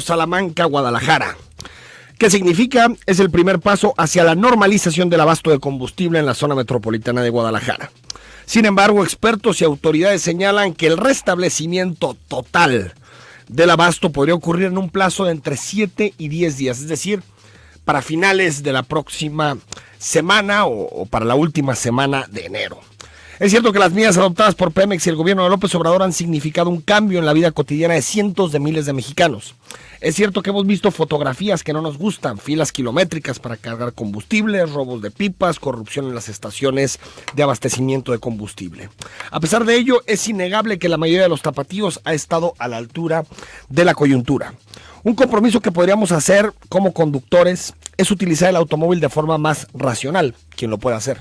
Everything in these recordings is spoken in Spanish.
Salamanca, Guadalajara. ¿Qué significa? Es el primer paso hacia la normalización del abasto de combustible en la zona metropolitana de Guadalajara. Sin embargo, expertos y autoridades señalan que el restablecimiento total del abasto podría ocurrir en un plazo de entre 7 y 10 días, es decir, para finales de la próxima semana o para la última semana de enero. Es cierto que las medidas adoptadas por Pemex y el gobierno de López Obrador han significado un cambio en la vida cotidiana de cientos de miles de mexicanos. Es cierto que hemos visto fotografías que no nos gustan, filas kilométricas para cargar combustible, robos de pipas, corrupción en las estaciones de abastecimiento de combustible. A pesar de ello, es innegable que la mayoría de los tapatíos ha estado a la altura de la coyuntura. Un compromiso que podríamos hacer como conductores es utilizar el automóvil de forma más racional, quien lo pueda hacer.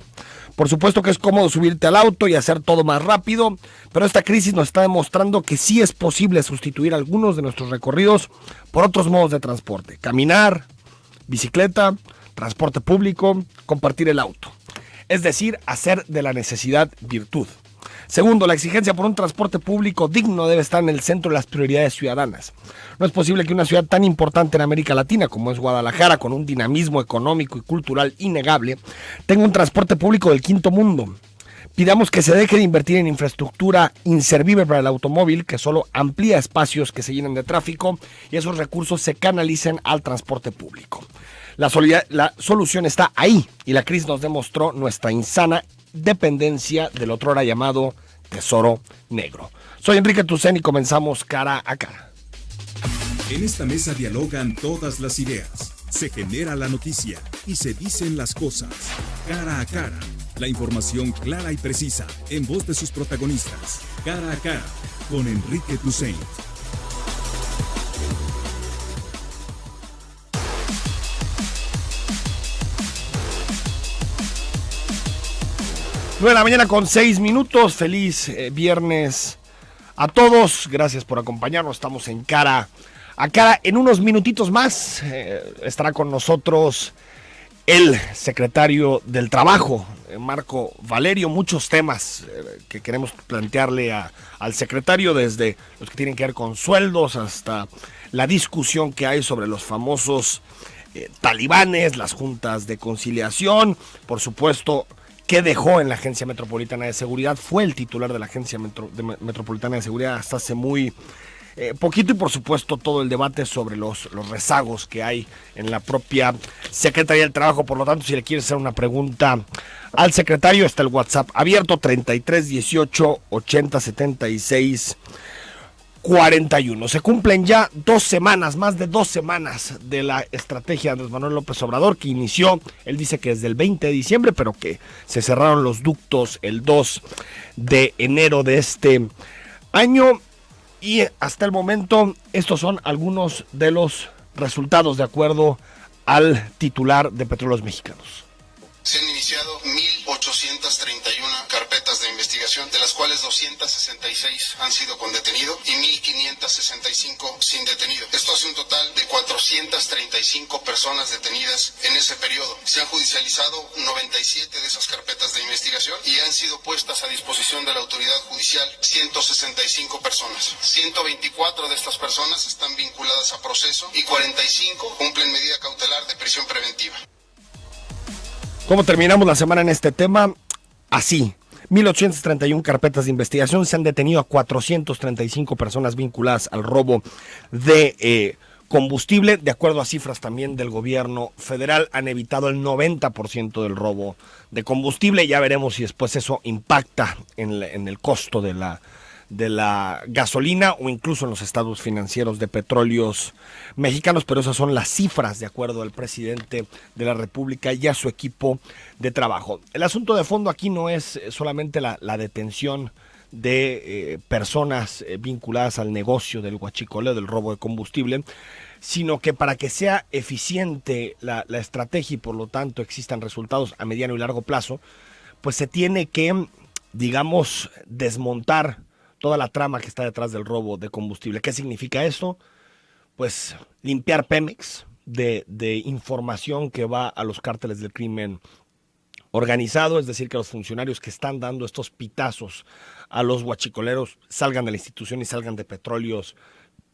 Por supuesto que es cómodo subirte al auto y hacer todo más rápido, pero esta crisis nos está demostrando que sí es posible sustituir algunos de nuestros recorridos por otros modos de transporte. Caminar, bicicleta, transporte público, compartir el auto. Es decir, hacer de la necesidad virtud. Segundo, la exigencia por un transporte público digno debe estar en el centro de las prioridades ciudadanas. No es posible que una ciudad tan importante en América Latina como es Guadalajara, con un dinamismo económico y cultural innegable, tenga un transporte público del quinto mundo. Pidamos que se deje de invertir en infraestructura inservible para el automóvil, que solo amplía espacios que se llenan de tráfico y esos recursos se canalicen al transporte público. La solución está ahí y la crisis nos demostró nuestra insana dependencia del otrora llamado tesoro negro. Soy Enrique Tucen y comenzamos Cara a Cara. En esta mesa dialogan todas las ideas, se genera la noticia y se dicen las cosas. Cara a Cara, la información clara y precisa en voz de sus protagonistas. Cara a Cara, con Enrique Tucen. 9 de la mañana con 6 minutos. Feliz viernes a todos. Gracias por acompañarnos. Estamos en Cara a Cara. En unos minutitos más estará con nosotros el secretario del Trabajo, Marco Valerio. Muchos temas que queremos plantearle al secretario, desde los que tienen que ver con sueldos hasta la discusión que hay sobre los famosos talibanes, las juntas de conciliación, por supuesto. ¿Qué dejó en la Agencia Metropolitana de Seguridad? Fue el titular de la Agencia Metropolitana de Seguridad hasta hace muy poquito, y por supuesto todo el debate sobre los rezagos que hay en la propia Secretaría del Trabajo. Por lo tanto, si le quieres hacer una pregunta al secretario, está el WhatsApp abierto 33 18 80 76 41. Se cumplen ya 2 semanas, más de 2 semanas de la estrategia de Andrés Manuel López Obrador, que inició, él dice que desde el 20 de diciembre, pero que se cerraron los ductos el 2 de enero de este año. Y hasta el momento, estos son algunos de los resultados de acuerdo al titular de Petróleos Mexicanos. Se han iniciado 1.831 carpetas de investigación, de las cuales 266 han sido con detenido y 1.565 sin detenido. Esto hace un total de 435 personas detenidas en ese periodo. Se han judicializado 97 de esas carpetas de investigación y han sido puestas a disposición de la autoridad judicial 165 personas. 124 de estas personas están vinculadas a proceso y 45 cumplen medida cautelar de prisión preventiva. ¿Cómo terminamos la semana en este tema? Así, 1.831 carpetas de investigación, se han detenido a 435 personas vinculadas al robo de combustible. De acuerdo a cifras también del gobierno federal, han evitado el 90% del robo de combustible. Ya veremos si después eso impacta en el costo de la gasolina o incluso en los estados financieros de Petróleos Mexicanos, pero esas son las cifras de acuerdo al presidente de la República y a su equipo de trabajo. El asunto de fondo aquí no es solamente la detención de personas vinculadas al negocio del huachicoleo, del robo de combustible, sino que para que sea eficiente la estrategia y por lo tanto existan resultados a mediano y largo plazo, pues se tiene que, digamos, desmontar toda la trama que está detrás del robo de combustible. ¿Qué significa esto? Pues limpiar Pemex de información que va a los cárteles del crimen organizado, es decir, que los funcionarios que están dando estos pitazos a los huachicoleros salgan de la institución y salgan de Petróleos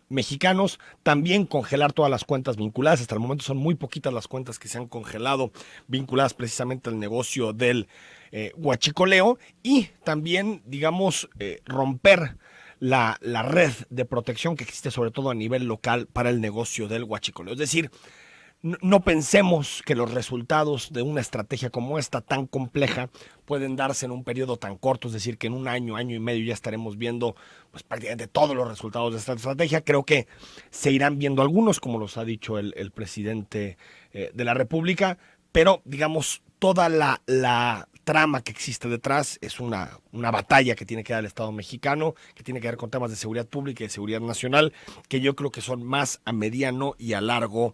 mexicanos, también congelar todas las cuentas vinculadas. Hasta el momento son muy poquitas las cuentas que se han congelado vinculadas precisamente al negocio del huachicoleo, y también, digamos, romper la red de protección que existe sobre todo a nivel local para el negocio del huachicoleo. Es decir, no pensemos que los resultados de una estrategia como esta tan compleja pueden darse en un periodo tan corto, es decir, que en un año, año y medio ya estaremos viendo pues prácticamente todos los resultados de esta estrategia. Creo que se irán viendo algunos, como los ha dicho el presidente de la República, pero digamos, toda la trama que existe detrás es una batalla que tiene que dar el Estado mexicano, que tiene que ver con temas de seguridad pública y de seguridad nacional, que yo creo que son más a mediano y a largo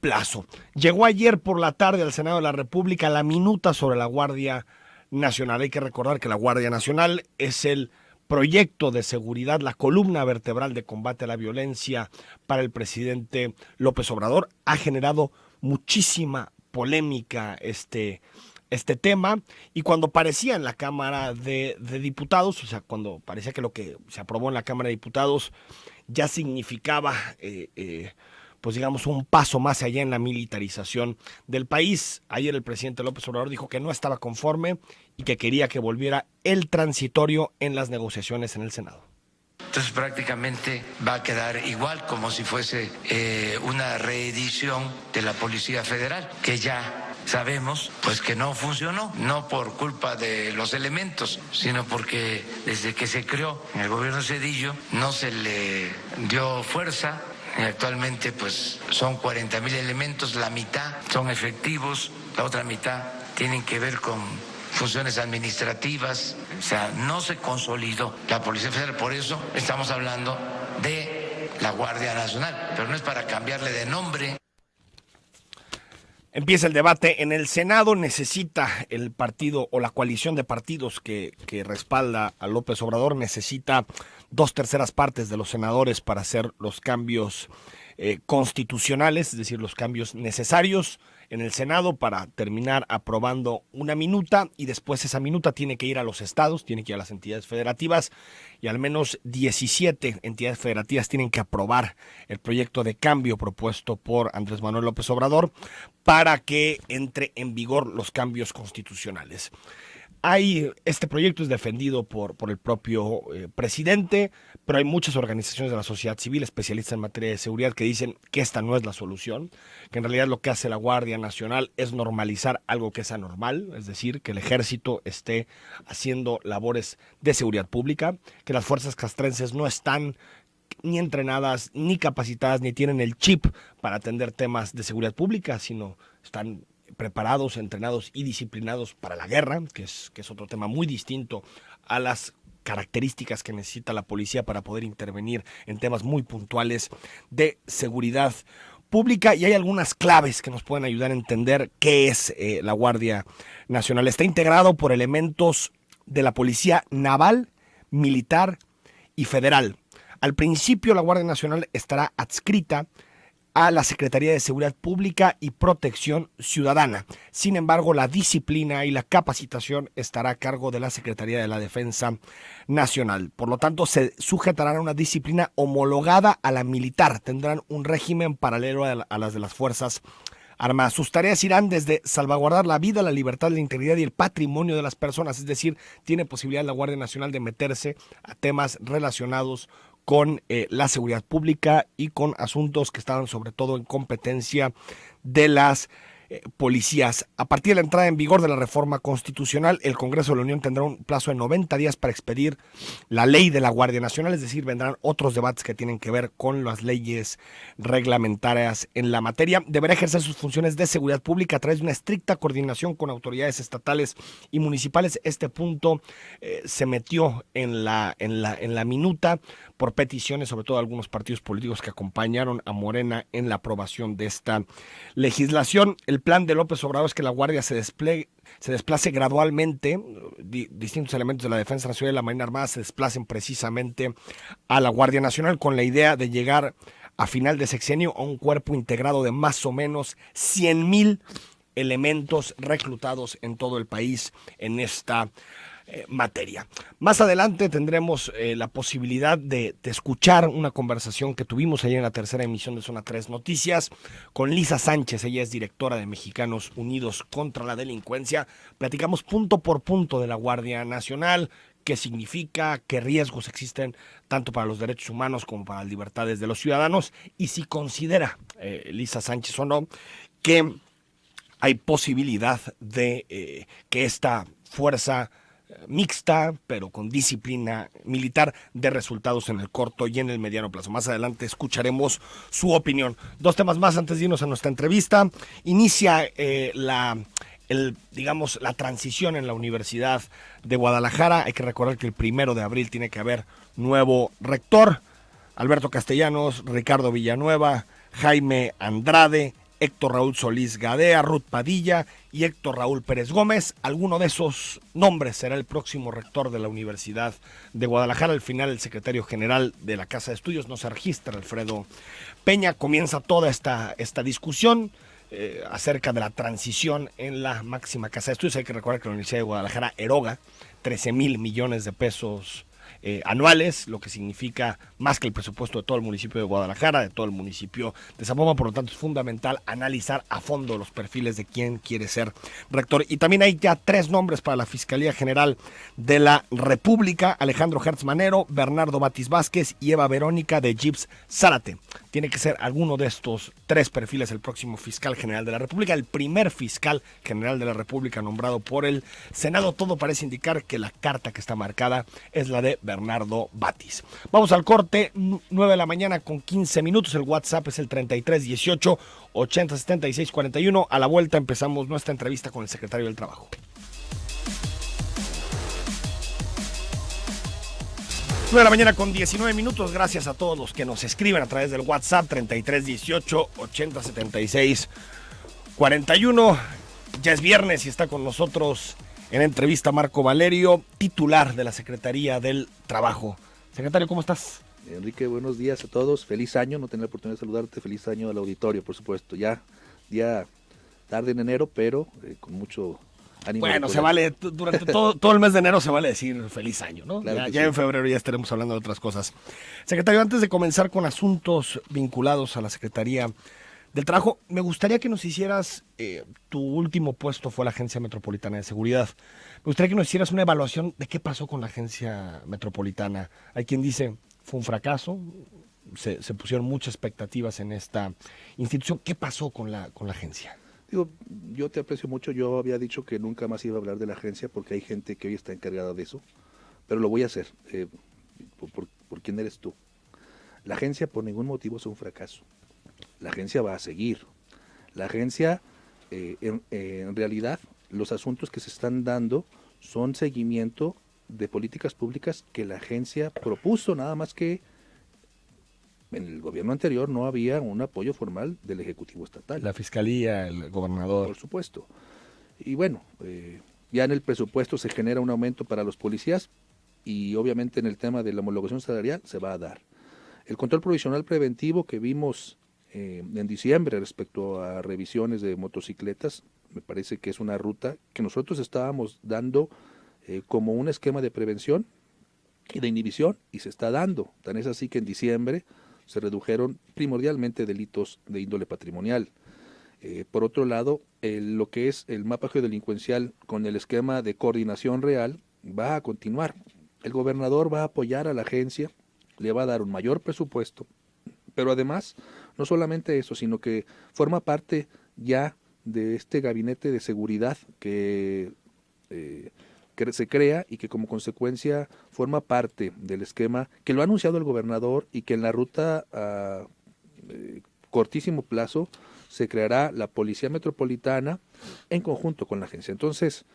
plazo. Llegó ayer por la tarde al Senado de la República la minuta sobre la Guardia Nacional. Hay que recordar que la Guardia Nacional es el proyecto de seguridad, la columna vertebral de combate a la violencia para el presidente López Obrador. Ha generado muchísima polémica este tema, y cuando parecía en la Cámara de Diputados, o sea, cuando parecía que lo que se aprobó en la Cámara de Diputados ya significaba pues digamos un paso más allá en la militarización del país. Ayer el presidente López Obrador dijo que no estaba conforme y que quería que volviera el transitorio en las negociaciones en el Senado. Entonces prácticamente va a quedar igual, como si fuese una reedición de la Policía Federal, que ya sabemos pues que no funcionó, no por culpa de los elementos, sino porque desde que se creó en el gobierno Zedillo no se le dio fuerza. Actualmente pues son 40,000 elementos, la mitad son efectivos, la otra mitad tienen que ver con funciones administrativas, o sea, no se consolidó la Policía Federal, por eso estamos hablando de la Guardia Nacional, pero no es para cambiarle de nombre. Empieza el debate en el Senado. Necesita el partido o la coalición de partidos que respalda a López Obrador, necesita 2/3 partes de los senadores para hacer los cambios constitucionales, es decir, los cambios necesarios en el Senado para terminar aprobando una minuta, y después esa minuta tiene que ir a los estados, tiene que ir a las entidades federativas, y al menos 17 entidades federativas tienen que aprobar el proyecto de cambio propuesto por Andrés Manuel López Obrador para que entre en vigor los cambios constitucionales. Este proyecto es defendido por el propio presidente, pero hay muchas organizaciones de la sociedad civil, especialistas en materia de seguridad, que dicen que esta no es la solución, que en realidad lo que hace la Guardia Nacional es normalizar algo que es anormal, es decir, que el ejército esté haciendo labores de seguridad pública, que las fuerzas castrenses no están ni entrenadas, ni capacitadas, ni tienen el chip para atender temas de seguridad pública, sino están preparados, entrenados y disciplinados para la guerra, que es otro tema muy distinto a las características que necesita la policía para poder intervenir en temas muy puntuales de seguridad pública. Y hay algunas claves que nos pueden ayudar a entender qué es la Guardia Nacional. Está integrado por elementos de la Policía Naval, Militar y Federal. Al principio la Guardia Nacional estará adscrita a la Secretaría de Seguridad Pública y Protección Ciudadana. Sin embargo, la disciplina y la capacitación estará a cargo de la Secretaría de la Defensa Nacional. Por lo tanto, se sujetarán a una disciplina homologada a la militar. Tendrán un régimen paralelo a las de las Fuerzas Armadas. Sus tareas irán desde salvaguardar la vida, la libertad, la integridad y el patrimonio de las personas. Es decir, tiene posibilidad la Guardia Nacional de meterse a temas relacionados con la seguridad pública y con asuntos que estaban sobre todo en competencia de las policías. A partir de la entrada en vigor de la reforma constitucional, el Congreso de la Unión tendrá un plazo de 90 días para expedir la ley de la Guardia Nacional, es decir, vendrán otros debates que tienen que ver con las leyes reglamentarias en la materia. Deberá ejercer sus funciones de seguridad pública a través de una estricta coordinación con autoridades estatales y municipales. Este punto se metió en la minuta por peticiones, sobre todo de algunos partidos políticos que acompañaron a Morena en la aprobación de esta legislación. El plan de López Obrador es que la Guardia se desplace gradualmente, distintos elementos de la Defensa Nacional y la Marina Armada se desplacen precisamente a la Guardia Nacional, con la idea de llegar a final de sexenio a un cuerpo integrado de más o menos 100,000 elementos reclutados en todo el país en esta materia. Más adelante tendremos la posibilidad de escuchar una conversación que tuvimos ayer en la tercera emisión de Zona 3 Noticias con Lisa Sánchez. Ella es directora de Mexicanos Unidos contra la Delincuencia. Platicamos punto por punto de la Guardia Nacional, qué significa, qué riesgos existen tanto para los derechos humanos como para las libertades de los ciudadanos, y si considera Lisa Sánchez o no que hay posibilidad de que esta fuerza mixta, pero con disciplina militar, de resultados en el corto y en el mediano plazo. Más adelante escucharemos su opinión. Dos temas más antes de irnos a nuestra entrevista. Inicia la transición en la Universidad de Guadalajara. Hay que recordar que el 1 de abril tiene que haber nuevo rector. Alberto Castellanos, Ricardo Villanueva, Jaime Andrade, Héctor Raúl Solís Gadea, Ruth Padilla y Héctor Raúl Pérez Gómez. Alguno de esos nombres será el próximo rector de la Universidad de Guadalajara. Al final, el secretario general de la Casa de Estudios no se registra, Alfredo Peña. Comienza toda esta discusión acerca de la transición en la máxima Casa de Estudios. Hay que recordar que la Universidad de Guadalajara eroga 13,000 millones de pesos anuales, lo que significa más que el presupuesto de todo el municipio de Guadalajara, de todo el municipio de Zapopan. Por lo tanto, es fundamental analizar a fondo los perfiles de quién quiere ser rector. Y también hay ya 3 nombres para la Fiscalía General de la República: Alejandro Hertz Manero, Bernardo Batis Vázquez y Eva Verónica de Gibbs Zárate. Tiene que ser alguno de estos 3 perfiles el próximo fiscal general de la República, el primer fiscal general de la República nombrado por el Senado. Todo parece indicar que la carta que está marcada es la de Bernardo Batis. Vamos al corte, 9 de la mañana con 15 minutos. El WhatsApp es el 3318 8076 41. A la vuelta empezamos nuestra entrevista con el secretario del Trabajo. 9 de la mañana con 19 minutos. Gracias a todos los que nos escriben a través del WhatsApp 3318 8076 41. Ya es viernes y está con nosotros en entrevista Marco Valerio, titular de la Secretaría del Trabajo. Secretario, ¿cómo estás? Enrique, buenos días a todos. Feliz año, no tener la oportunidad de saludarte. Feliz año al auditorio, por supuesto. Ya tarde en enero, pero con mucho ánimo. Bueno, se vale, durante todo el mes de enero se vale decir feliz año, ¿no? Claro ya sí. En febrero ya estaremos hablando de otras cosas. Secretario, antes de comenzar con asuntos vinculados a la Secretaría del Trabajo, me gustaría que nos hicieras, tu último puesto fue la Agencia Metropolitana de Seguridad. Me gustaría que nos hicieras una evaluación de qué pasó con la Agencia Metropolitana. Hay quien dice, fue un fracaso, se pusieron muchas expectativas en esta institución. ¿Qué pasó con la agencia? Digo, yo te aprecio mucho. Yo había dicho que nunca más iba a hablar de la agencia porque hay gente que hoy está encargada de eso, pero lo voy a hacer por quién eres tú. La agencia por ningún motivo es un fracaso. La agencia va a seguir. La agencia, en realidad, los asuntos que se están dando son seguimiento de políticas públicas que la agencia propuso, nada más que en el gobierno anterior no había un apoyo formal del Ejecutivo Estatal. La Fiscalía, el gobernador. Por supuesto. Y bueno, ya en el presupuesto se genera un aumento para los policías y obviamente en el tema de la homologación salarial se va a dar. El control provisional preventivo que vimos en diciembre respecto a revisiones de motocicletas, me parece que es una ruta que nosotros estábamos dando como un esquema de prevención y de inhibición, y se está dando. Tan es así que en diciembre se redujeron primordialmente delitos de índole patrimonial. Por otro lado, lo que es el mapa geodelincuencial con el esquema de coordinación real va a continuar. El gobernador va a apoyar a la agencia, le va a dar un mayor presupuesto, pero además, no solamente eso, sino que forma parte ya de este gabinete de seguridad que se crea y que como consecuencia forma parte del esquema que lo ha anunciado el gobernador y que en la ruta a cortísimo plazo se creará la Policía Metropolitana en conjunto con la agencia. Entonces,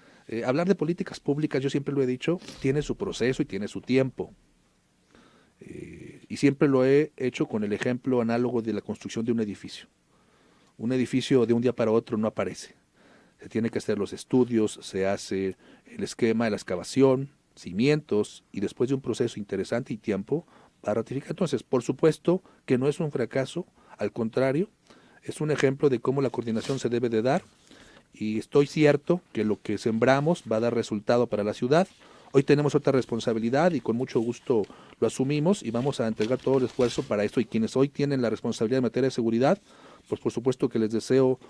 hablar de políticas públicas, yo siempre lo he dicho, tiene su proceso y tiene su tiempo. Y siempre lo he hecho con el ejemplo análogo de la construcción de un edificio. Un edificio de un día para otro no aparece. Se tiene que hacer los estudios, se hace el esquema de la excavación, cimientos, y después de un proceso interesante y tiempo, va a ratificar. Entonces, por supuesto que no es un fracaso, al contrario, es un ejemplo de cómo la coordinación se debe de dar, y estoy cierto que lo que sembramos va a dar resultado para la ciudad. Hoy tenemos otra responsabilidad y con mucho gusto lo asumimos y vamos a entregar todo el esfuerzo para esto. Y quienes hoy tienen la responsabilidad en materia de seguridad, pues por supuesto que les deseo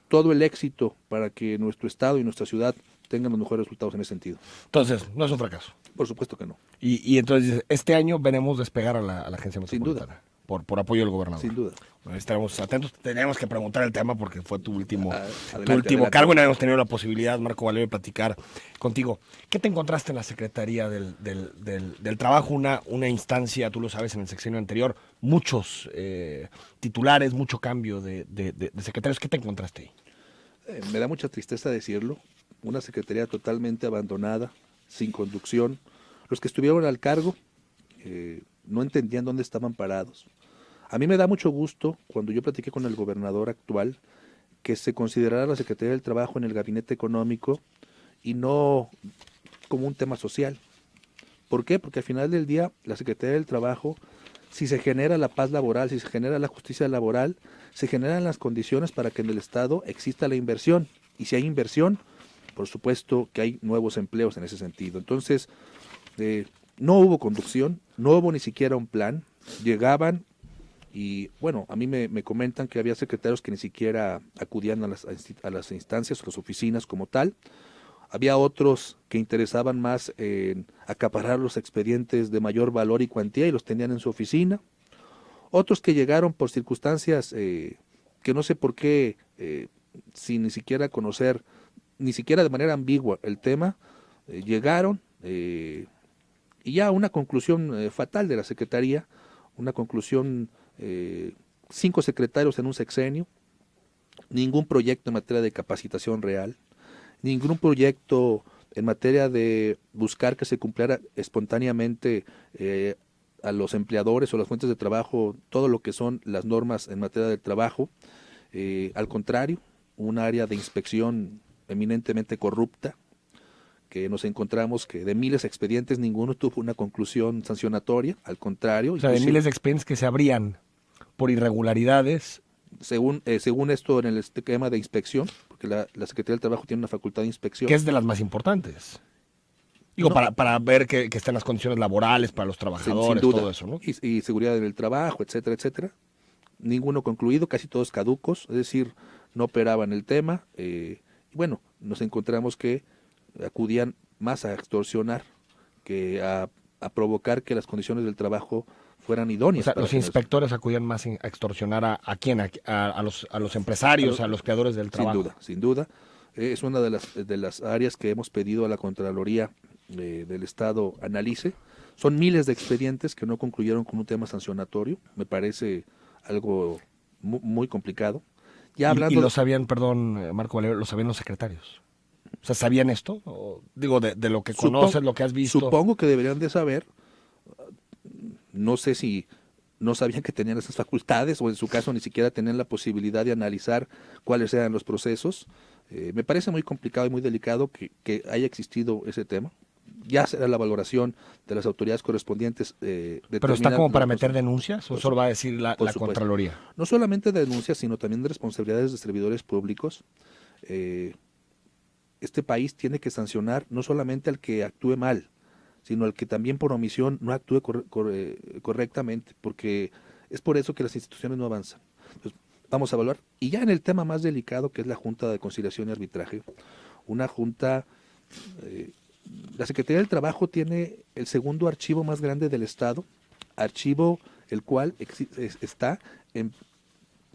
todo el éxito para que nuestro estado y nuestra ciudad tengan los mejores resultados en ese sentido. Entonces, no es un fracaso. Por supuesto que no. Y entonces, este año veremos despegar a la agencia Sin duda. metropolitana. Por apoyo del gobernador. Sin duda. Bueno, estaremos atentos. Tenemos que preguntar el tema porque fue tu último, Adelante. cargo y no hemos tenido la posibilidad, Marco Valerio, de platicar contigo. ¿Qué te encontraste en la Secretaría del Trabajo? Una instancia, tú lo sabes, en el sexenio anterior, muchos titulares, mucho cambio de secretarios. ¿Qué te encontraste ahí? Me da mucha tristeza decirlo. Una secretaría totalmente abandonada, sin conducción. Los que estuvieron al cargo no entendían dónde estaban parados. A mí me da mucho gusto, cuando yo platiqué con el gobernador actual, que se considerara la Secretaría del Trabajo en el gabinete económico y no como un tema social. ¿Por qué? Porque al final del día, la Secretaría del Trabajo, si se genera la paz laboral, si se genera la justicia laboral, se generan las condiciones para que en el Estado exista la inversión. Y si hay inversión, por supuesto que hay nuevos empleos en ese sentido. Entonces, no hubo conducción, no hubo ni siquiera un plan. Llegaban y, bueno, a mí me comentan que había secretarios que ni siquiera acudían a las instancias, a las oficinas como tal. Había otros que interesaban más en acaparar los expedientes de mayor valor y cuantía y los tenían en su oficina. Otros que llegaron por circunstancias que no sé por qué, sin ni siquiera conocer, ni siquiera de manera ambigua el tema, llegaron y ya una conclusión fatal de la Secretaría, una conclusión, 5 secretarios en un sexenio, ningún proyecto en materia de capacitación real, ningún proyecto en materia de buscar que se cumpliera espontáneamente a los empleadores o las fuentes de trabajo todo lo que son las normas en materia de trabajo. Al contrario, un área de inspección eminentemente corrupta, que nos encontramos que de miles de expedientes ninguno tuvo una conclusión sancionatoria, al contrario. O sea, de miles de expedientes que se abrían por irregularidades. Según esto en el esquema de inspección, porque la Secretaría del Trabajo tiene una facultad de inspección. Que es de las más importantes. Digo, no, para ver que estén las condiciones laborales para los trabajadores, sin duda, todo eso, ¿no? Y seguridad en el trabajo, etcétera, etcétera. Ninguno concluido, casi todos caducos, es decir, no operaban el tema. Y bueno, nos encontramos que acudían más a extorsionar que a provocar que las condiciones del trabajo fueran idóneas. O sea, los inspectores acudían más a extorsionar a quién, a los empresarios, a los creadores del trabajo. Sin duda. Es una de las áreas que hemos pedido a la Contraloría del Estado analice. Son miles de expedientes que no concluyeron con un tema sancionatorio. Me parece algo muy complicado. Ya hablando... Y lo sabían, perdón, Marco Valerio, lo sabían los secretarios. O sea, ¿sabían esto? O, digo, de lo que conoces, lo que has visto. Supongo que deberían de saber. No sé si no sabían que tenían esas facultades o en su caso ni siquiera tenían la posibilidad de analizar cuáles eran los procesos. Me parece muy complicado y muy delicado que haya existido ese tema. Ya será la valoración de las autoridades correspondientes. ¿Pero está como para meter denuncias o solo va a decir la Contraloría? No solamente de denuncias, sino también de responsabilidades de servidores públicos. Este país tiene que sancionar no solamente al que actúe mal, sino al que también por omisión no actúe correctamente, porque es por eso que las instituciones no avanzan. Entonces, vamos a evaluar. Y ya en el tema más delicado, que es la Junta de Conciliación y Arbitraje, una junta... la Secretaría del Trabajo tiene el segundo archivo más grande del Estado, archivo el cual está en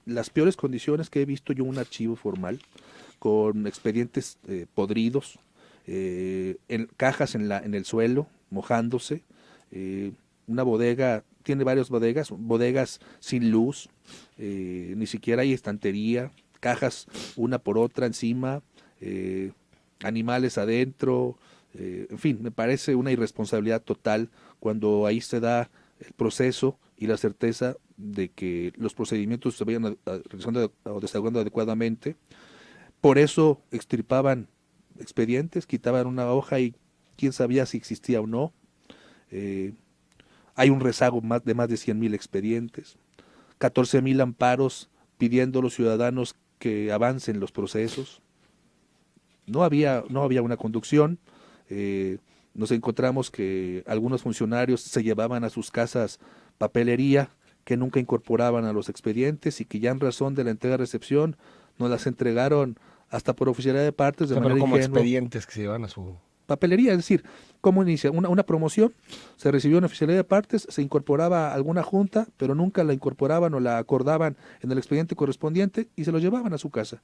las peores condiciones que he visto yo, un archivo formal, con expedientes podridos, en cajas en el suelo, mojándose, una bodega, tiene varias bodegas sin luz, ni siquiera hay estantería, cajas una por otra encima, animales adentro, en fin, me parece una irresponsabilidad total cuando ahí se da el proceso y la certeza de que los procedimientos se vayan realizando o desarrollando adecuadamente. Por eso extirpaban expedientes, quitaban una hoja y quién sabía si existía o no. Hay un rezago de más de 100,000 expedientes, 14,000 amparos pidiendo a los ciudadanos que avancen los procesos. No había una conducción, Nos encontramos que algunos funcionarios se llevaban a sus casas papelería que nunca incorporaban a los expedientes y que ya en razón de la entrega-recepción nos las entregaron hasta por oficialidad de partes de O sea, pero manera como ingenua. expedientes que se llevan a su... Papelería, es decir, cómo inicia una promoción, se recibió en oficialidad de partes, se incorporaba a alguna junta, pero nunca la incorporaban o la acordaban en el expediente correspondiente y se lo llevaban a su casa.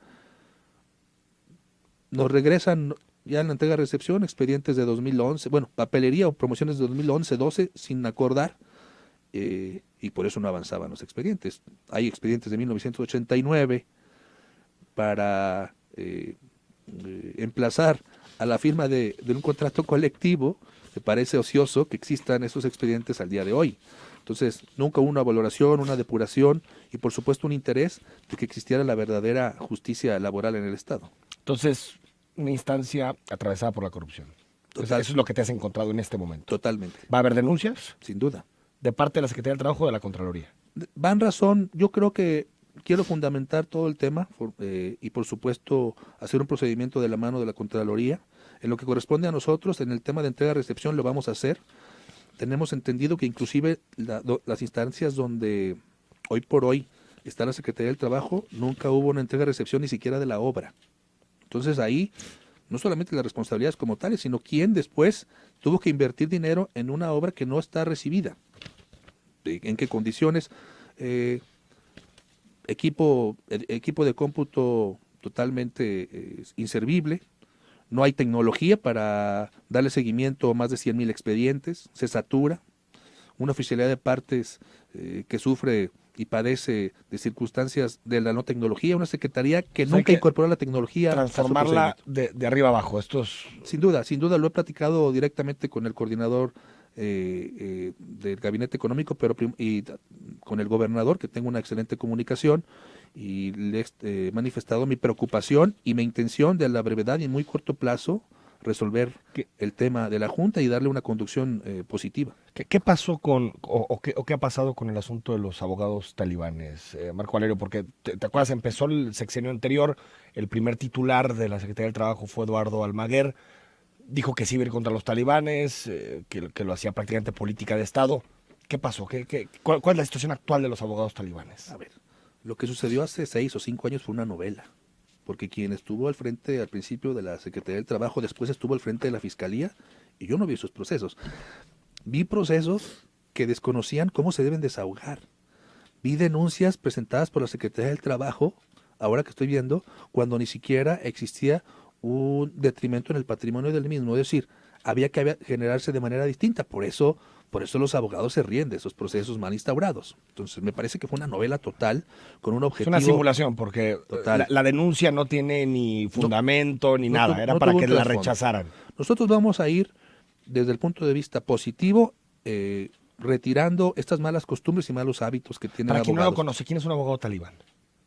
Nos regresan ya en la entrega-recepción expedientes de 2011, bueno, papelería o promociones de 2011, 12, sin acordar, y por eso no avanzaban los expedientes. Hay expedientes de 1989 para emplazar a la firma de un contrato colectivo. Me parece ocioso que existan esos expedientes al día de hoy. Entonces, nunca hubo una valoración, una depuración y, por supuesto, un interés de que existiera la verdadera justicia laboral en el Estado. Entonces, una instancia atravesada por la corrupción. Total. Eso es lo que te has encontrado en este momento. Totalmente, ¿Va a haber denuncias sin duda. de parte de la Secretaría del Trabajo o de la Contraloría? Van razón, yo creo que quiero fundamentar todo el tema y por supuesto hacer un procedimiento de la mano de la Contraloría. En lo que corresponde a nosotros, en el tema de entrega-recepción lo vamos a hacer. Tenemos entendido que inclusive las instancias donde hoy por hoy está la Secretaría del Trabajo, nunca hubo una entrega-recepción ni siquiera de la obra. Entonces ahí no solamente las responsabilidades como tales, sino quién después tuvo que invertir dinero en una obra que no está recibida. ¿En qué condiciones? Equipo de cómputo totalmente inservible, no hay tecnología para darle seguimiento a más de 100,000 expedientes, se satura, una oficialidad de partes que sufre y padece de circunstancias de la no tecnología, una secretaría que nunca incorporó la tecnología. Transformarla de arriba abajo. Esto es... Sin duda, lo he platicado directamente con el coordinador del Gabinete Económico y con el gobernador, que tengo una excelente comunicación, y le he manifestado mi preocupación y mi intención de a la brevedad y en muy corto plazo resolver el tema de la Junta y darle una conducción positiva. ¿Qué pasó qué ha pasado con el asunto de los abogados talibanes, Marco Valerio? Porque te acuerdas, empezó el sexenio anterior, el primer titular de la Secretaría del Trabajo fue Eduardo Almaguer, dijo que sí iba a ir contra los talibanes, que lo hacía prácticamente política de Estado. ¿Qué pasó? ¿Cuál es la situación actual de los abogados talibanes? A ver, lo que sucedió hace 6 o 5 años fue una novela, porque quien estuvo al frente al principio de la Secretaría del Trabajo, después estuvo al frente de la Fiscalía, y yo no vi esos procesos. Vi procesos que desconocían cómo se deben desahogar. Vi denuncias presentadas por la Secretaría del Trabajo, ahora que estoy viendo, cuando ni siquiera existía un detrimento en el patrimonio del mismo. Es decir, había que generarse de manera distinta. Por eso los abogados se ríen de esos procesos mal instaurados. Entonces, me parece que fue una novela total con un objetivo. Es una simulación, porque la denuncia no tiene ni fundamento ni nada. Era para que la rechazaran. Nosotros vamos a ir desde el punto de vista positivo, retirando estas malas costumbres y malos hábitos que tienen abogados. Para quien no lo conoce, ¿quién es un abogado talibán?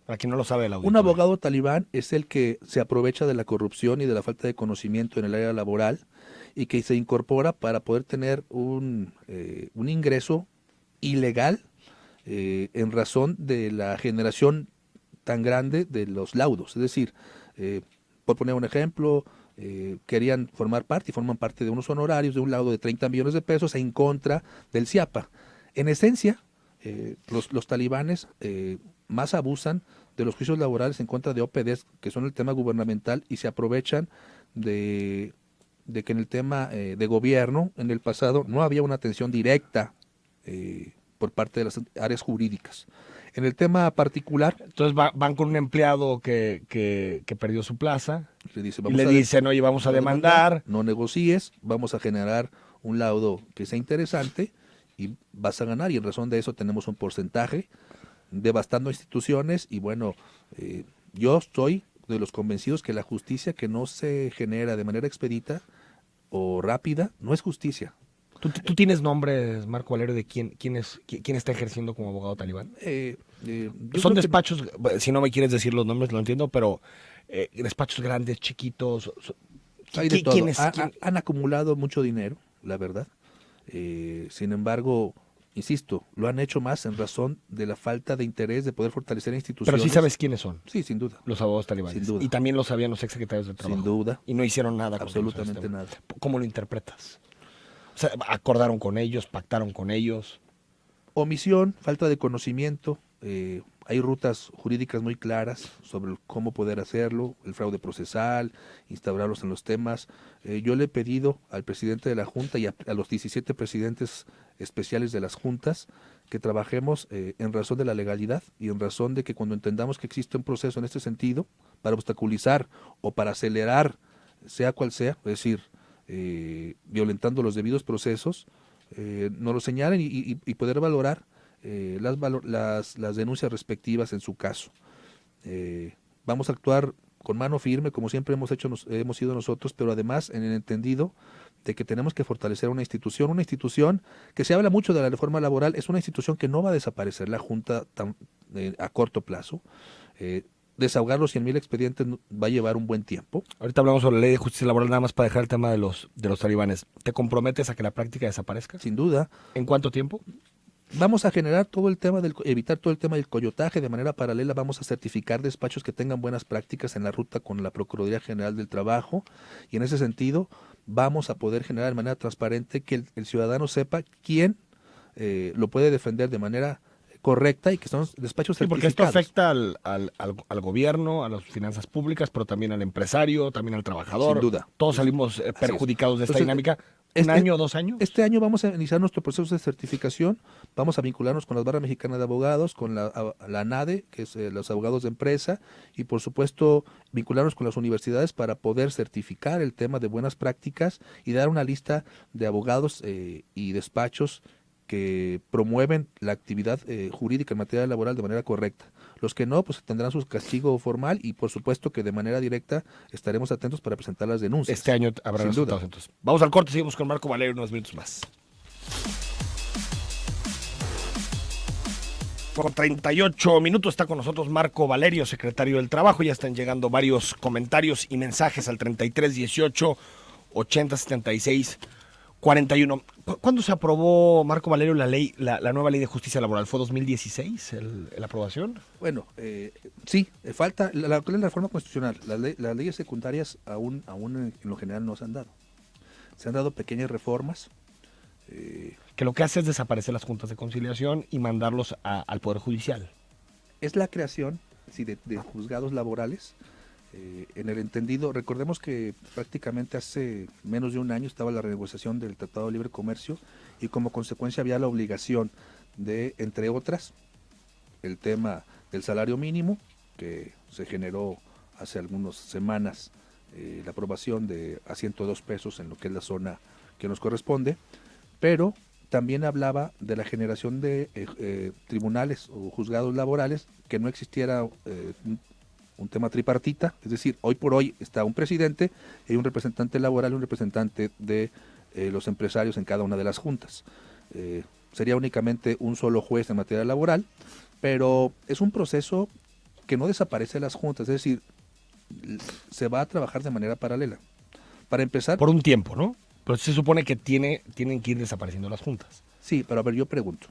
Para quien no lo sabe, el auditorio. Un abogado talibán es el que se aprovecha de la corrupción y de la falta de conocimiento en el área laboral y que se incorpora para poder tener un ingreso ilegal en razón de la generación tan grande de los laudos. Es decir, por poner un ejemplo, querían formar parte y forman parte de unos honorarios de un laudo de 30 millones de pesos en contra del CIAPA. En esencia, los talibanes más abusan de los juicios laborales en contra de OPDs, que son el tema gubernamental, y se aprovechan de que en el tema de gobierno, en el pasado, no había una atención directa por parte de las áreas jurídicas. En el tema particular... Entonces van con un empleado que perdió su plaza, le dicen, oye, vamos a demandar. No negocies, vamos a generar un laudo que sea interesante y vas a ganar, y en razón de eso tenemos un porcentaje devastando instituciones. Y bueno, yo estoy de los convencidos que la justicia que no se genera de manera expedita o rápida no es justicia. ¿Tú tienes nombres, Marco Valerio, de quién está ejerciendo como abogado talibán? Son despachos, si no me quieres decir los nombres, lo entiendo, pero despachos grandes, chiquitos. Hay de todo. Han acumulado mucho dinero, la verdad. Sin embargo, insisto, lo han hecho más en razón de la falta de interés de poder fortalecer instituciones. Pero sí sabes quiénes son. Sí, sin duda. Los abogados talibanes. Sin duda. Y también lo sabían los exsecretarios de Trabajo. Sin duda. Y no hicieron nada. Absolutamente nada. ¿Cómo lo interpretas? O sea, acordaron con ellos, pactaron con ellos. Omisión, falta de conocimiento, hay rutas jurídicas muy claras sobre cómo poder hacerlo, el fraude procesal, instaurarlos en los temas. Yo le he pedido al presidente de la Junta y a los 17 presidentes especiales de las juntas que trabajemos en razón de la legalidad y en razón de que cuando entendamos que existe un proceso en este sentido, para obstaculizar o para acelerar, sea cual sea, es decir, violentando los debidos procesos, nos lo señalen y poder valorar las denuncias respectivas en su caso. Vamos a actuar con mano firme, como siempre hemos sido nosotros, pero además en el entendido de que tenemos que fortalecer una institución que se habla mucho de la reforma laboral, es una institución que no va a desaparecer la Junta a corto plazo. Desahogar los 100,000 expedientes va a llevar un buen tiempo. Ahorita hablamos sobre la ley de justicia laboral, nada más para dejar el tema de los talibanes. ¿Te comprometes a que la práctica desaparezca? Sin duda. ¿En cuánto tiempo? Vamos a generar todo el tema evitar todo el tema del coyotaje. De manera paralela vamos a certificar despachos que tengan buenas prácticas en la ruta con la Procuraduría General del Trabajo, y en ese sentido vamos a poder generar de manera transparente que el ciudadano sepa quién lo puede defender de manera correcta y que son despachos certificados. Porque esto afecta al gobierno, a las finanzas públicas, pero también al empresario, también al trabajador. Sin duda. Todos salimos perjudicados de esta Entonces, dinámica. ¿Un año o 2 años? Este año vamos a iniciar nuestro proceso de certificación, vamos a vincularnos con la Barra Mexicana de Abogados, con la ANADE, que es los abogados de empresa, y por supuesto vincularnos con las universidades para poder certificar el tema de buenas prácticas y dar una lista de abogados y despachos que promueven la actividad jurídica en materia laboral de manera correcta. Los que no, pues tendrán su castigo formal y por supuesto que de manera directa estaremos atentos para presentar las denuncias. Este año habrá resultados entonces. Vamos al corte, seguimos con Marco Valerio unos minutos más. Con 38 minutos está con nosotros Marco Valerio, secretario del Trabajo. Ya están llegando varios comentarios y mensajes al 33 18 80 76 41. ¿Cuándo se aprobó, Marco Valerio, la nueva ley de justicia laboral? ¿Fue 2016 la aprobación? Bueno, sí, falta la reforma constitucional. Las leyes secundarias aún en lo general no se han dado. Se han dado pequeñas reformas. Que lo que hace es desaparecer las juntas de conciliación y mandarlos al Poder Judicial. Es la creación de juzgados laborales. En el entendido, recordemos que prácticamente hace menos de un año estaba la renegociación del Tratado de Libre Comercio y como consecuencia había la obligación de, entre otras, el tema del salario mínimo, que se generó hace algunas semanas la aprobación a 102 pesos en lo que es la zona que nos corresponde, pero también hablaba de la generación de tribunales o juzgados laborales, que no existiera un tema tripartita, es decir, hoy por hoy está un presidente y un representante laboral y un representante de los empresarios en cada una de las juntas. Sería únicamente un solo juez en materia laboral, pero es un proceso que no desaparece las juntas, es decir, se va a trabajar de manera paralela. Para empezar... Por un tiempo, ¿no? Pero se supone que tienen que ir desapareciendo las juntas. Sí, pero a ver, yo pregunto.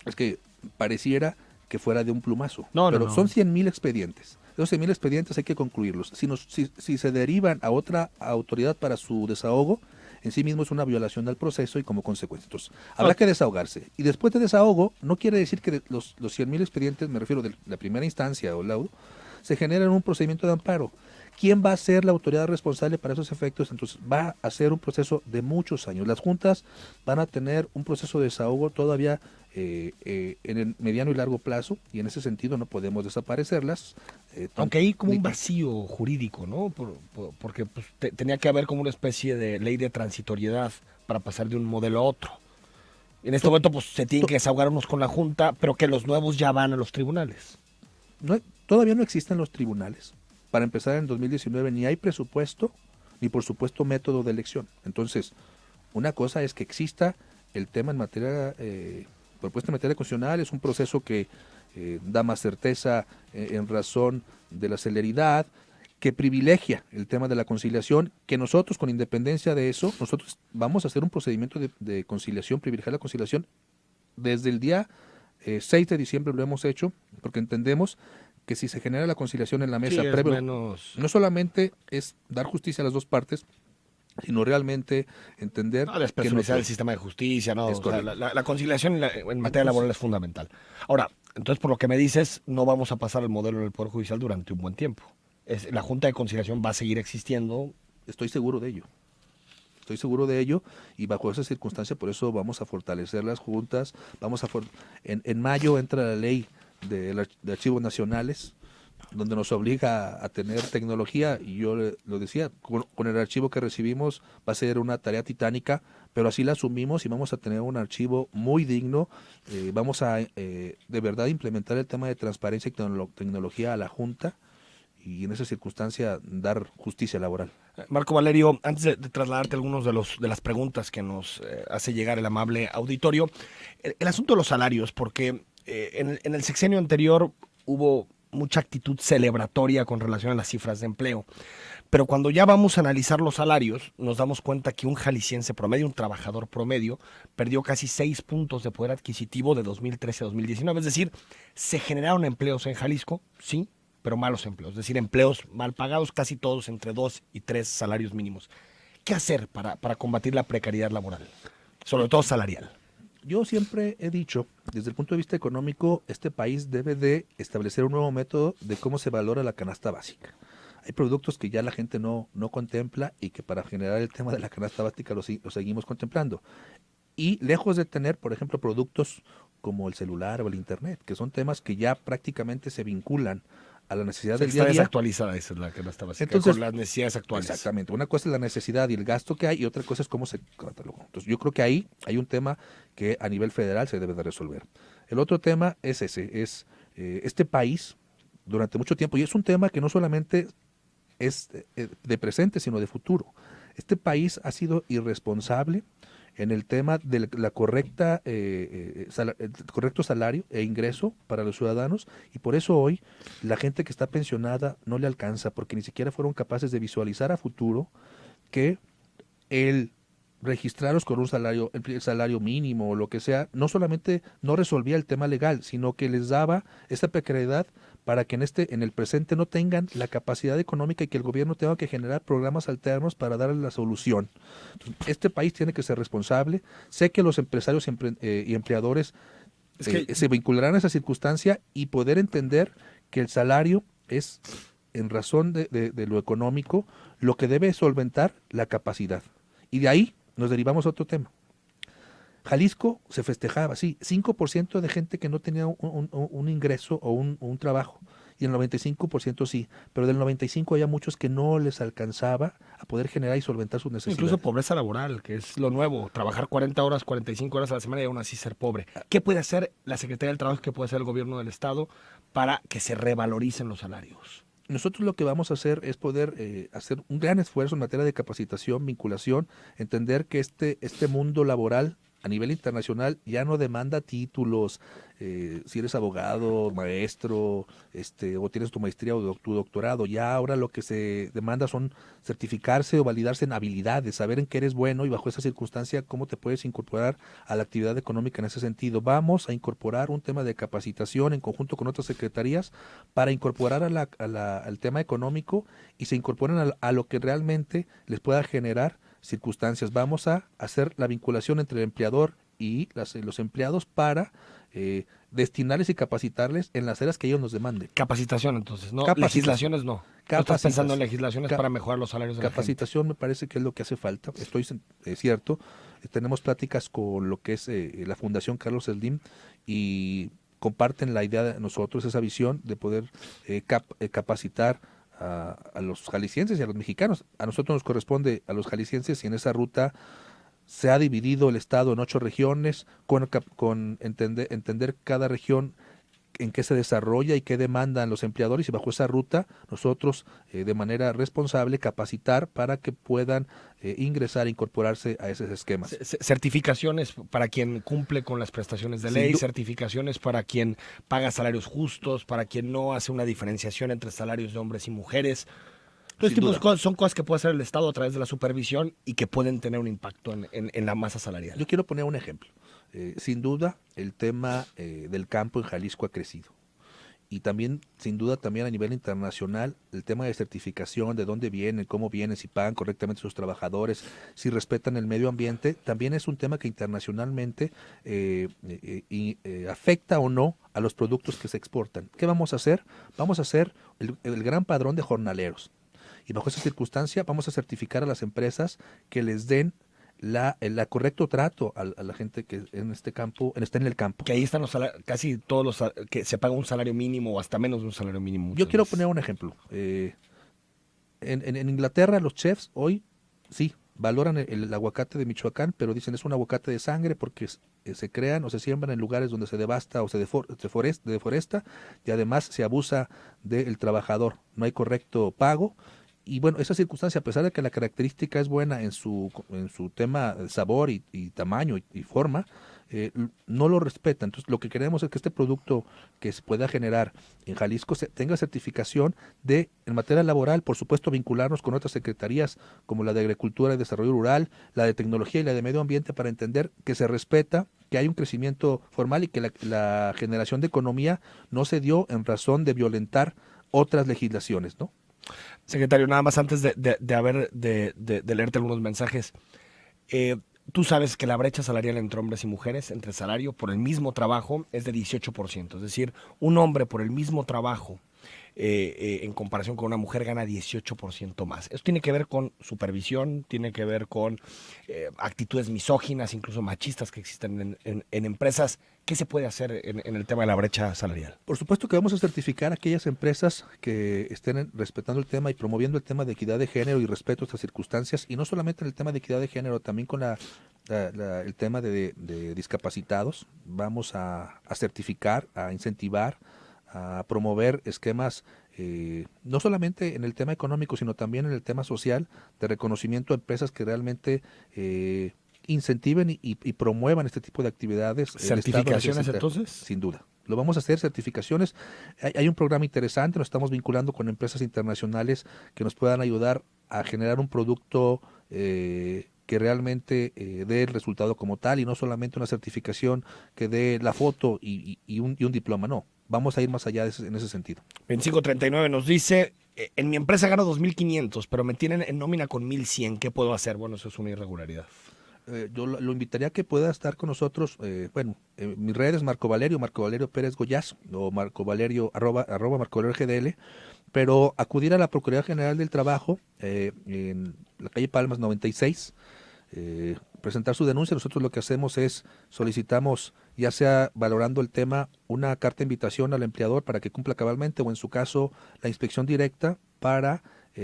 Es que pareciera que fuera de un plumazo. Pero no. Son 100,000 expedientes. Esos 100,000 expedientes hay que concluirlos. Si se derivan a otra autoridad para su desahogo, en sí mismo es una violación al proceso y como consecuencia. Entonces, habrá que desahogarse. Y después de desahogo, no quiere decir que los 100,000 expedientes, me refiero de la primera instancia o laudo, se genera en un procedimiento de amparo. ¿Quién va a ser la autoridad responsable para esos efectos? Entonces, va a ser un proceso de muchos años. Las juntas van a tener un proceso de desahogo todavía en el mediano y largo plazo, y en ese sentido no podemos desaparecerlas. Aunque hay como un vacío jurídico, ¿no? Porque pues, tenía que haber como una especie de ley de transitoriedad para pasar de un modelo a otro. En este momento pues se tienen que desahogar unos con la Junta, pero que los nuevos ya van a los tribunales. Todavía no existen los tribunales. Para empezar, en 2019 ni hay presupuesto, ni por supuesto método de elección. Entonces, una cosa es que exista el tema en materia, propuesta en materia constitucional, es un proceso que da más certeza en razón de la celeridad, que privilegia el tema de la conciliación, que nosotros, con independencia de eso, nosotros vamos a hacer un procedimiento de conciliación, privilegiar la conciliación. Desde el día 6 de diciembre lo hemos hecho, porque entendemos que si se genera la conciliación en la mesa previo, no solamente es dar justicia a las dos partes, sino realmente entender No, despresurizar el sistema de justicia, ¿no? Es O sea, correcto. la conciliación en materia laboral es fundamental. Ahora, entonces, por lo que me dices, no vamos a pasar al modelo del Poder Judicial durante un buen tiempo. La Junta de Conciliación va a seguir existiendo. Estoy seguro de ello. Estoy seguro de ello y bajo esa circunstancia por eso vamos a fortalecer las juntas. En mayo entra la ley de archivos nacionales donde nos obliga a tener tecnología y yo lo decía, con el archivo que recibimos va a ser una tarea titánica, pero así la asumimos y vamos a tener un archivo muy digno. Vamos a de verdad implementar el tema de transparencia y tecnología a la Junta y en esa circunstancia dar justicia laboral. Marco Valerio, antes de trasladarte algunos de las preguntas que nos hace llegar el amable auditorio, el asunto de los salarios, porque en el sexenio anterior hubo mucha actitud celebratoria con relación a las cifras de empleo, pero cuando ya vamos a analizar los salarios, nos damos cuenta que un jalisciense promedio, un trabajador promedio, perdió casi 6 puntos de poder adquisitivo de 2013 a 2019, es decir, se generaron empleos en Jalisco, sí, pero malos empleos, es decir, empleos mal pagados, casi todos entre 2 y 3 salarios mínimos. ¿Qué hacer para combatir la precariedad laboral, sobre todo salarial? Yo siempre he dicho, desde el punto de vista económico, este país debe de establecer un nuevo método de cómo se valora la canasta básica. Hay productos que ya la gente no contempla y que para generar el tema de la canasta básica lo seguimos contemplando. Y lejos de tener, por ejemplo, productos como el celular o el internet, que son temas que ya prácticamente se vinculan a la necesidad del día a Está día. desactualizada, esa es la canasta básica, Entonces, con las necesidades actuales. Exactamente. Una cosa es la necesidad y el gasto que hay y otra cosa es cómo se cataloga. Entonces, yo creo que ahí hay un tema que a nivel federal se debe de resolver. El otro tema es este país durante mucho tiempo, y es un tema que no solamente es de presente, sino de futuro. Este país ha sido irresponsable en el tema de la correcta el correcto salario e ingreso para los ciudadanos y por eso hoy la gente que está pensionada no le alcanza porque ni siquiera fueron capaces de visualizar a futuro que el registrarlos con un salario, el salario mínimo o lo que sea, no solamente no resolvía el tema legal, sino que les daba esta precariedad para que en el presente no tengan la capacidad económica y que el gobierno tenga que generar programas alternos para darle la solución. Entonces, este país tiene que ser responsable. Sé que los empresarios y empleadores se vincularán a esa circunstancia y poder entender que el salario es, en razón de lo económico, lo que debe solventar la capacidad. Y de ahí nos derivamos a otro tema. Jalisco se festejaba, sí, 5% de gente que no tenía un ingreso o un trabajo, y el 95% sí, pero del 95% había muchos que no les alcanzaba a poder generar y solventar sus necesidades. Incluso pobreza laboral, que es lo nuevo, trabajar 40 horas, 45 horas a la semana y aún así ser pobre. ¿Qué puede hacer la Secretaría del Trabajo, qué puede hacer el gobierno del Estado para que se revaloricen los salarios? Nosotros lo que vamos a hacer es poder hacer un gran esfuerzo en materia de capacitación, vinculación, entender que este mundo laboral a nivel internacional ya no demanda títulos, si eres abogado, maestro, o tienes tu maestría o tu doctorado. Ya ahora lo que se demanda son certificarse o validarse en habilidades, saber en qué eres bueno y bajo esa circunstancia cómo te puedes incorporar a la actividad económica en ese sentido. Vamos a incorporar un tema de capacitación en conjunto con otras secretarías para incorporar al tema económico y se incorporen a lo que realmente les pueda generar circunstancias. Vamos a hacer la vinculación entre el empleador y los empleados para destinarles y capacitarles en las áreas que ellos nos demanden. Capacitación, entonces, ¿no? Legislaciones no. No estás pensando en legislaciones para mejorar los salarios de la gente. Capacitación me parece que es lo que hace falta. Estoy cierto. Tenemos pláticas con lo que es la Fundación Carlos Slim y comparten la idea de nosotros, esa visión de poder capacitar a los jaliscienses y a los mexicanos. A nosotros nos corresponde a los jaliscienses y en esa ruta se ha dividido el estado en 8 regiones con entender cada región en qué se desarrolla y qué demandan los empleadores y bajo esa ruta nosotros de manera responsable capacitar para que puedan ingresar e incorporarse a esos esquemas. Certificaciones para quien cumple con las prestaciones de ley, certificaciones para quien paga salarios justos, para quien no hace una diferenciación entre salarios de hombres y mujeres. Entonces, son cosas que puede hacer el Estado a través de la supervisión y que pueden tener un impacto en la masa salarial. Yo quiero poner un ejemplo. Sin duda, el tema del campo en Jalisco ha crecido. y también, sin duda, también a nivel internacional, el tema de certificación, de dónde vienen, cómo vienen, si pagan correctamente a sus trabajadores, si respetan el medio ambiente, también es un tema que internacionalmente afecta o no a los productos que se exportan. ¿Qué vamos a hacer? Vamos a hacer el gran padrón de jornaleros. Y bajo esa circunstancia vamos a certificar a las empresas que les den el correcto trato a la gente que en este campo, está en el campo. Que ahí están casi todos los que se paga un salario mínimo o hasta menos de un salario mínimo. Yo quiero poner un ejemplo. En Inglaterra los chefs hoy sí valoran el aguacate de Michoacán, pero dicen es un aguacate de sangre porque se crean o se siembran en lugares donde se devasta o se deforesta y además se abusa del trabajador. No hay correcto pago. Y bueno, esa circunstancia, a pesar de que la característica es buena en su tema de sabor y tamaño y forma, no lo respeta. Entonces, lo que queremos es que este producto que se pueda generar en Jalisco tenga certificación en materia laboral, por supuesto, vincularnos con otras secretarías como la de Agricultura y Desarrollo Rural, la de Tecnología y la de Medio Ambiente, para entender que se respeta, que hay un crecimiento formal y que la generación de economía no se dio en razón de violentar otras legislaciones, ¿no? Secretario, nada más antes de leerte algunos mensajes. Tú sabes que la brecha salarial entre hombres y mujeres, entre salario por el mismo trabajo, es de 18%. Es decir, un hombre por el mismo trabajo, en comparación con una mujer, gana 18% más. Esto tiene que ver con supervisión, tiene que ver con actitudes misóginas, incluso machistas que existen en empresas. ¿Qué se puede hacer en el tema de la brecha salarial? Por supuesto que vamos a certificar a aquellas empresas que estén respetando el tema y promoviendo el tema de equidad de género y respeto a estas circunstancias, y no solamente en el tema de equidad de género, también con el tema de discapacitados. Vamos a certificar, a incentivar, a promover esquemas no solamente en el tema económico, sino también en el tema social, de reconocimiento a empresas que realmente incentiven y promuevan este tipo de actividades. ¿Certificaciones entonces? Sin duda. Lo vamos a hacer, certificaciones. Hay un programa interesante, nos estamos vinculando con empresas internacionales que nos puedan ayudar a generar un producto que realmente dé el resultado como tal, y no solamente una certificación que dé la foto y un diploma, no. Vamos a ir más allá en ese sentido. 2539 nos dice, en mi empresa gano 2,500, pero me tienen en nómina con 1,100. ¿Qué puedo hacer? Bueno, eso es una irregularidad. Yo lo invitaría a que pueda estar con nosotros, mis redes, Marco Valerio Pérez Goyaz, o Marco Valerio, arroba Marco Valerio GDL, pero acudir a la Procuraduría General del Trabajo, en la calle Palmas 96, presentar su denuncia. Nosotros lo que hacemos es solicitamos, ya sea valorando el tema, una carta de invitación al empleador para que cumpla cabalmente, o en su caso la inspección directa para,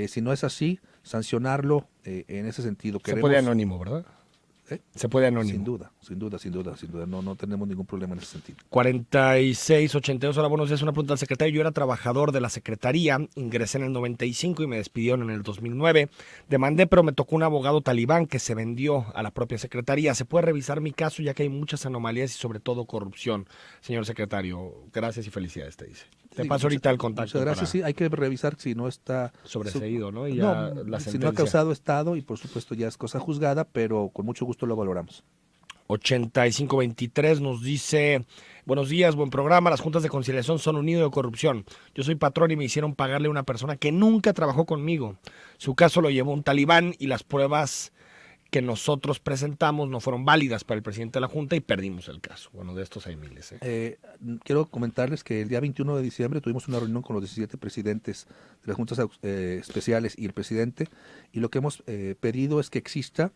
si no es así, sancionarlo en ese sentido. Se puede anónimo, ¿verdad? Se puede anónimo. Sin duda. No tenemos ningún problema en ese sentido. 4682, hola, buenos días. Una pregunta al secretario. Yo era trabajador de la Secretaría, ingresé en el 95 y me despidieron en el 2009. Demandé, pero me tocó un abogado talibán que se vendió a la propia Secretaría. ¿Se puede revisar mi caso, ya que hay muchas anomalías y sobre todo corrupción? Señor secretario, gracias y felicidades, te dice. Te paso ahorita el contacto. Gracias, sí, hay que revisar si no está sobreseído, ¿no? Y ya la si no ha causado estado, y por supuesto ya es cosa juzgada, pero con mucho gusto lo valoramos. 8523 nos dice, buenos días, buen programa, las juntas de conciliación son un nido de corrupción. Yo soy patrón y me hicieron pagarle a una persona que nunca trabajó conmigo. Su caso lo llevó un talibán y las pruebas que nosotros presentamos no fueron válidas para el presidente de la Junta y perdimos el caso. Bueno, de estos hay miles. Quiero comentarles que el día 21 de diciembre tuvimos una reunión con los 17 presidentes de las juntas especiales y el presidente, y lo que hemos pedido es que exista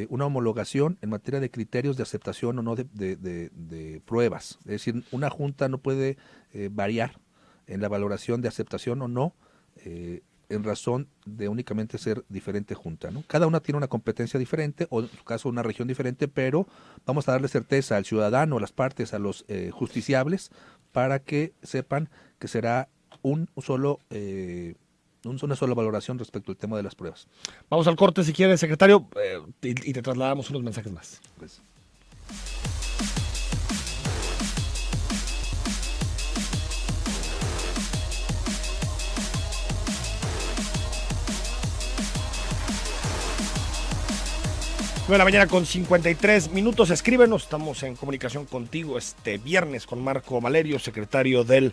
una homologación en materia de criterios de aceptación o no de pruebas. Es decir, una junta no puede variar en la valoración de aceptación o no en razón de únicamente ser diferente junta, ¿no? Cada una tiene una competencia diferente, o en su caso una región diferente, pero vamos a darle certeza al ciudadano, a las partes, a los justiciables, para que sepan que será una sola valoración respecto al tema de las pruebas. Vamos al corte si quiere, secretario, y te trasladamos unos mensajes más. Pues. De la mañana con 53 minutos. Escríbenos, estamos en comunicación contigo este viernes con Marco Valerio, secretario del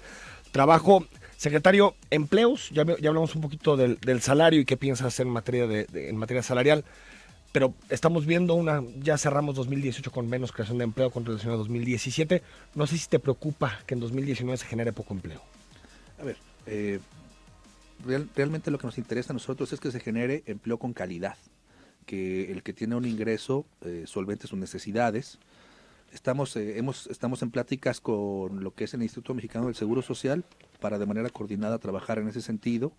trabajo. Secretario, empleos, ya hablamos un poquito del salario y qué piensa hacer en materia salarial, pero estamos viendo ya cerramos 2018 con menos creación de empleo con relación a 2017. No sé si te preocupa que en 2019 se genere poco empleo. A ver, realmente lo que nos interesa a nosotros es que se genere empleo con calidad, que el que tiene un ingreso solvente sus necesidades. Estamos en pláticas con lo que es el Instituto Mexicano del Seguro Social para de manera coordinada trabajar en ese sentido.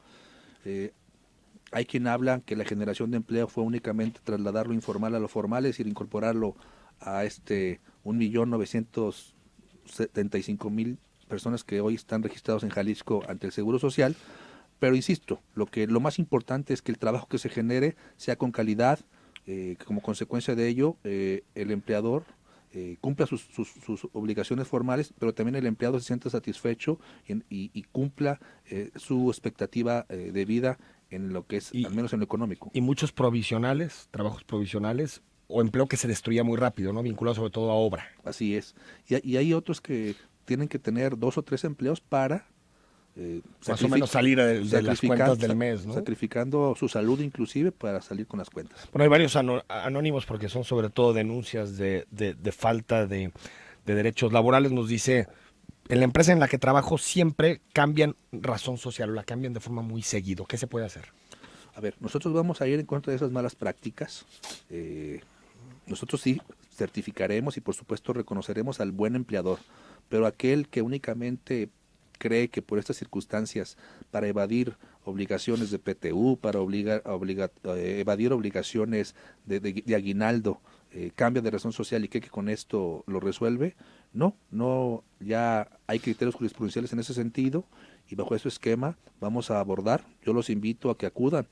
Hay quien habla que la generación de empleo fue únicamente trasladar lo informal a lo formal, es decir, incorporarlo a 1.975.000 personas que hoy están registrados en Jalisco ante el Seguro Social. Pero insisto, lo más importante es que el trabajo que se genere sea con calidad, como consecuencia de ello el empleador cumpla sus obligaciones formales, pero también el empleado se sienta satisfecho y cumpla su expectativa de vida en lo que es, al menos en lo económico. Y muchos trabajos provisionales o empleo que se destruía muy rápido, ¿no? Vinculado sobre todo a obra. Así es. Y hay otros que tienen que tener 2 o 3 empleos para más o menos salir de las cuentas del mes, ¿no? Sacrificando su salud inclusive para salir con las cuentas. Bueno, hay varios anónimos porque son sobre todo denuncias de falta de derechos laborales. Nos dice, en la empresa en la que trabajo siempre cambian razón social o la cambian de forma muy seguido. ¿Qué se puede hacer? A ver, nosotros vamos a ir en contra de esas malas prácticas. Nosotros sí certificaremos y por supuesto reconoceremos al buen empleador, pero aquel que únicamente cree que por estas circunstancias, para evadir obligaciones de PTU, para evadir obligaciones de aguinaldo, cambia de razón social y que con esto lo resuelve, no, ya hay criterios jurisprudenciales en ese sentido y bajo ese esquema vamos a abordar. Yo los invito a que acudan,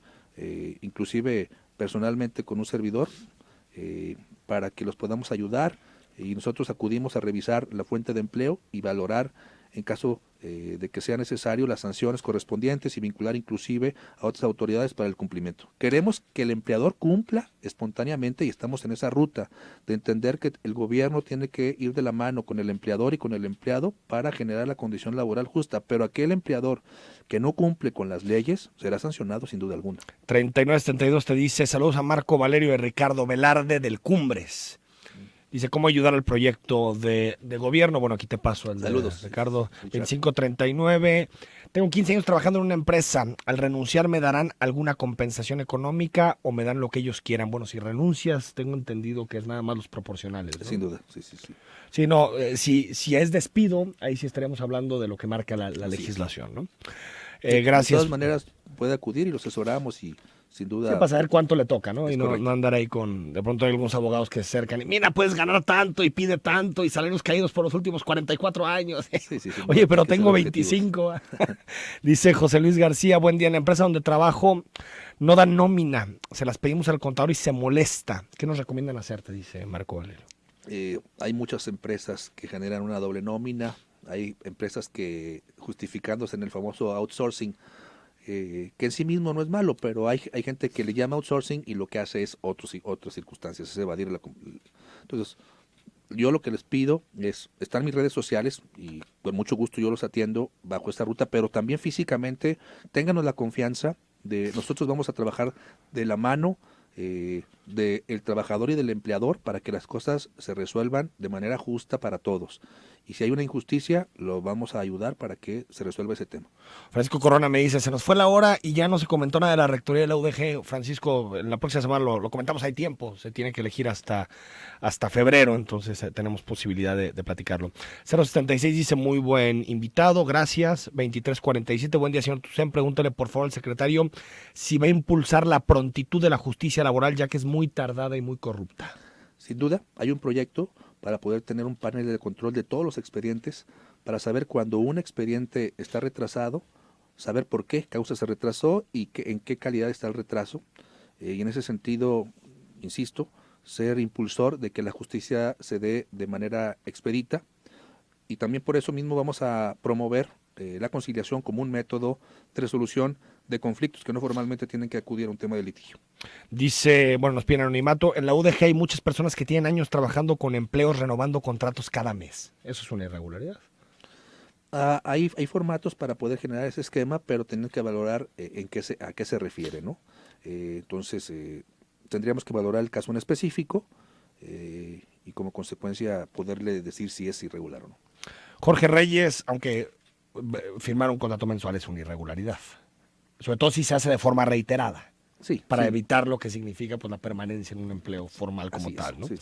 inclusive personalmente con un servidor, para que los podamos ayudar, y nosotros acudimos a revisar la fuente de empleo y valorar en caso de que sea necesario las sanciones correspondientes y vincular inclusive a otras autoridades para el cumplimiento. Queremos que el empleador cumpla espontáneamente y estamos en esa ruta de entender que el gobierno tiene que ir de la mano con el empleador y con el empleado para generar la condición laboral justa, pero aquel empleador que no cumple con las leyes será sancionado sin duda alguna. 3972 te dice, saludos a Marco Valerio y Ricardo Velarde del Cumbres. Dice, ¿cómo ayudar al proyecto de gobierno? Bueno, aquí te paso el de Saludos, Ricardo. 2539. Tengo 15 años trabajando en una empresa. Al renunciar, ¿me darán alguna compensación económica o me dan lo que ellos quieran? Bueno, si renuncias, tengo entendido que es nada más los proporcionales, ¿no? Sin duda, sí. Sí, no, si es despido, ahí sí estaríamos hablando de lo que marca la legislación, ¿no? Gracias. De todas maneras, puede acudir y lo asesoramos y sin duda. Sí, para saber cuánto le toca, ¿no? Y no andar ahí de pronto hay algunos abogados que se acercan y mira, puedes ganar tanto y pide tanto y salarios caídos por los últimos 44 años. Sí, oye, pero tengo 25. Dice José Luis García, buen día, en la empresa donde trabajo no dan nómina, se las pedimos al contador y se molesta. ¿Qué nos recomiendan hacer? Te dice Marco Valerio. Hay muchas empresas que generan una doble nómina, hay empresas que justificándose en el famoso outsourcing, que en sí mismo no es malo, pero hay gente que le llama outsourcing y lo que hace es otras circunstancias, es evadir Entonces, yo lo que les pido es estar en mis redes sociales y con mucho gusto yo los atiendo bajo esta ruta, pero también físicamente ténganos la confianza de nosotros vamos a trabajar de la mano del trabajador y del empleador para que las cosas se resuelvan de manera justa para todos. Y si hay una injusticia, lo vamos a ayudar para que se resuelva ese tema. Francisco Corona me dice, se nos fue la hora y ya no se comentó nada de la rectoría de la UDG. Francisco, en la próxima semana lo comentamos, hay tiempo, se tiene que elegir hasta febrero, entonces tenemos posibilidad de platicarlo. 076 dice, muy buen invitado, gracias. 2347, buen día, señor Tucen, pregúntale por favor al secretario si va a impulsar la prontitud de la justicia laboral, ya que es muy tardada y muy corrupta. Sin duda, hay un proyecto para poder tener un panel de control de todos los expedientes, para saber cuando un expediente está retrasado, saber por qué causa se retrasó y en qué calidad está el retraso. Y en ese sentido, insisto, ser impulsor de que la justicia se dé de manera expedita. Y también por eso mismo vamos a promover la conciliación como un método de resolución de conflictos que no formalmente tienen que acudir a un tema de litigio. Dice, bueno, nos piden anonimato, en la UDG hay muchas personas que tienen años trabajando con empleos renovando contratos cada mes. ¿Eso es una irregularidad? Hay formatos para poder generar ese esquema, pero tienen que valorar a qué se refiere, ¿no? Entonces, tendríamos que valorar el caso en específico y como consecuencia poderle decir si es irregular o no. Jorge Reyes, aunque firmar un contrato mensual es una irregularidad, sobre todo si se hace de forma reiterada. Sí, para evitar lo que significa pues la permanencia en un empleo formal como así tal, es, ¿no? sí.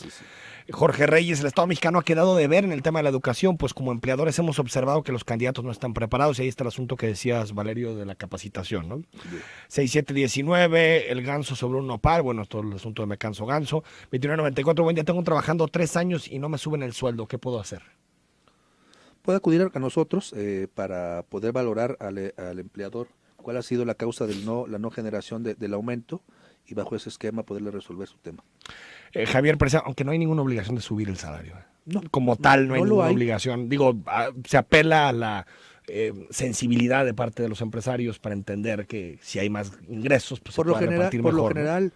Jorge Reyes, el Estado mexicano ha quedado de ver en el tema de la educación, pues como empleadores hemos observado que los candidatos no están preparados, y ahí está el asunto que decías, Valerio, de la capacitación, ¿no? 6719, el ganso sobre un nopal, bueno, todo el asunto de me canso ganso. 2994, buen día, tengo trabajando 3 años y no me suben el sueldo, ¿qué puedo hacer? Puede acudir a nosotros para poder valorar al empleador cuál ha sido la causa de la no generación del aumento y bajo ese esquema poderle resolver su tema. Javier Preciado, aunque no hay ninguna obligación de subir el salario. No, como tal, no hay ninguna hay. obligación. Digo, se apela a la sensibilidad de parte de los empresarios para entender que si hay más ingresos, pues por se puede repartir mejor. Por lo general,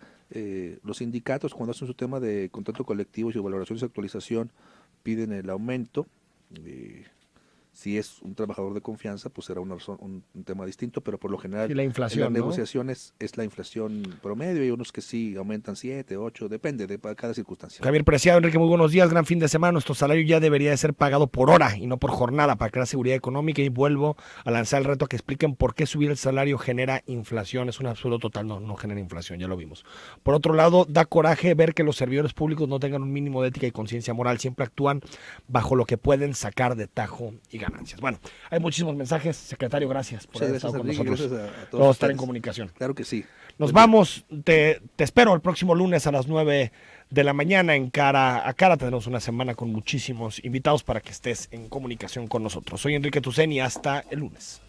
los sindicatos cuando hacen su tema de contrato colectivo y su valoración y su actualización piden el aumento. Si es un trabajador de confianza, pues será un tema distinto, pero por lo general y la inflación, en las ¿no? negociaciones es la inflación promedio, hay unos que sí aumentan 7, 8, depende de cada circunstancia. Javier Preciado, Enrique, muy buenos días, gran fin de semana. Nuestro salario ya debería de ser pagado por hora y no por jornada para crear seguridad económica, y vuelvo a lanzar el reto a que expliquen por qué subir el salario genera inflación. Es un absurdo total, no genera inflación, ya lo vimos. Por otro lado, da coraje ver que los servidores públicos no tengan un mínimo de ética y conciencia moral, siempre actúan bajo lo que pueden sacar de tajo y ganancias. Bueno, hay muchísimos mensajes. Secretario, gracias por haber estado con nosotros. Gracias a todos. Vamos a estar en comunicación. Claro que sí. Nos vamos. Te espero el próximo lunes a las 9 de la mañana en Cara a Cara. Tendremos una semana con muchísimos invitados para que estés en comunicación con nosotros. Soy Enrique Tuceni. Hasta el lunes.